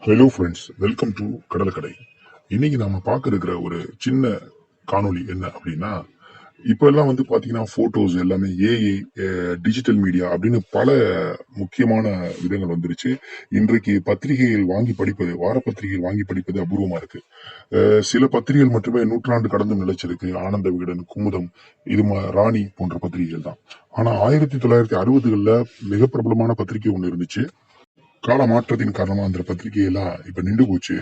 Hello friends, welcome to கடலக்கடை. இன்னைக்கு நாம பார்க்க இருக்கிற ஒரு சின்ன காணொளி என்ன அப்படின்னா, இப்ப எல்லாம் வந்து பாத்தீங்கன்னா போட்டோஸ் எல்லாமே ஏஐ, டிஜிட்டல் மீடியா அப்படின்னு பல முக்கியமான விதங்கள் வந்துருச்சு. இன்றைக்கு பத்திரிகைகள் வாங்கி படிப்பது, வார பத்திரிகைகள் வாங்கி படிப்பது அபூர்வமா இருக்கு. சில பத்திரிகைகள் மட்டுமே நூற்றாண்டு கடந்து நிலைச்சிருக்கு. ஆனந்த விகடன், குமுதம், ராணி போன்ற பத்திரிகைகள் தான். ஆனா 1960களில் மிக பிரபலமான பத்திரிகை ஒண்ணு இருந்துச்சு. கால மாற்றத்தின் காரணமா அந்த பத்திரிகை எல்லாம் இப்ப நின்று போச்சு.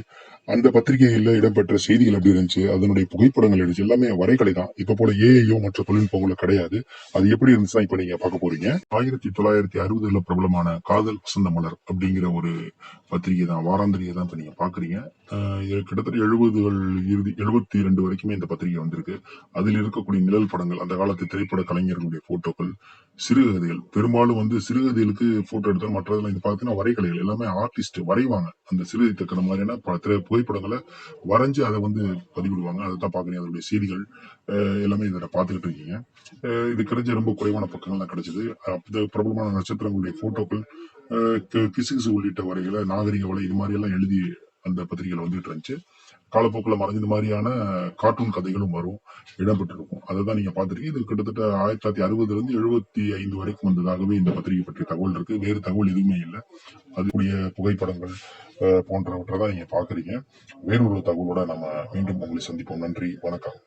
அந்த பத்திரிகைகள்ல இடம்பெற்ற செய்திகள் எப்படி இருந்துச்சு, அதனுடைய புகைப்படங்கள் இருந்துச்சு, எல்லாமே வரைகலை தான். இப்ப போல ஏஐயோ மற்ற தொழில்நுட்பங்களோ கிடையாது. அது எப்படி இருந்துச்சுன்னா இப்ப நீங்க பார்க்க போறீங்க. 1960ல பிரபலமான காதல் வசந்த மலர் அப்படிங்கிற ஒரு பத்திரிகை தான், வாராந்திரியை தான் இப்ப நீங்க பாக்குறீங்க. இது கிட்டத்தட்ட 70கள் இறுதி 72 வரைக்குமே இந்த பத்திரிகை வந்திருக்கு. அதில் இருக்கக்கூடிய நிழல் படங்கள், அந்த காலத்து திரைப்பட கலைஞர்களுடைய போட்டோக்கள், சிறுகதைகள், பெரும்பாலும் வந்து சிறுகதைகளுக்கு போட்டோ எடுத்தால் மற்றதெல்லாம் இது பார்த்தீங்கன்னா வரைகலைகள் எல்லாமே ஆர்டிஸ்ட் வரைவாங்க. அந்த சிறுகதை தக்கிற மாதிரியான புகைப்படங்களை வரைஞ்சு அதை வந்து பதிவிடுவாங்க. அதை தான் பாக்குறீங்க. அதனுடைய செய்திகள் எல்லாமே இதில் பார்த்துக்கிட்டு இருக்கீங்க. இது கிடைச்ச ரொம்ப குறைவான பக்கங்கள் தான் கிடைச்சது. அப்போ பிரபலமான நட்சத்திரங்களுடைய போட்டோக்கள், கிசுகிசு உள்ளிட்ட வரைகளை, நாகரிக வலை, இது மாதிரி எல்லாம் எழுதி அந்த பத்திரிகைகள் வந்துட்டு இருந்துச்சு. காலப்போக்கில் மறைஞ்ச மாதிரியான கார்ட்டூன் கதைகளும் வரும், இடம்பெற்றிருக்கும். அதை தான் நீங்க பார்த்திருக்கீங்க. இது கிட்டத்தட்ட 1960ல இருந்து 75 வரைக்கும் வந்ததாகவே இந்த பத்திரிகை பற்றிய தகவல் இருக்கு. வேறு தகவல் எதுவுமே இல்லை. அதுக்குரிய புகைப்படங்கள் போன்றவற்றை தான் நீங்க பாக்குறீங்க. வேறொரு தகவலோட நம்ம மீண்டும் உங்களை சந்திப்போம். நன்றி, வணக்கம்.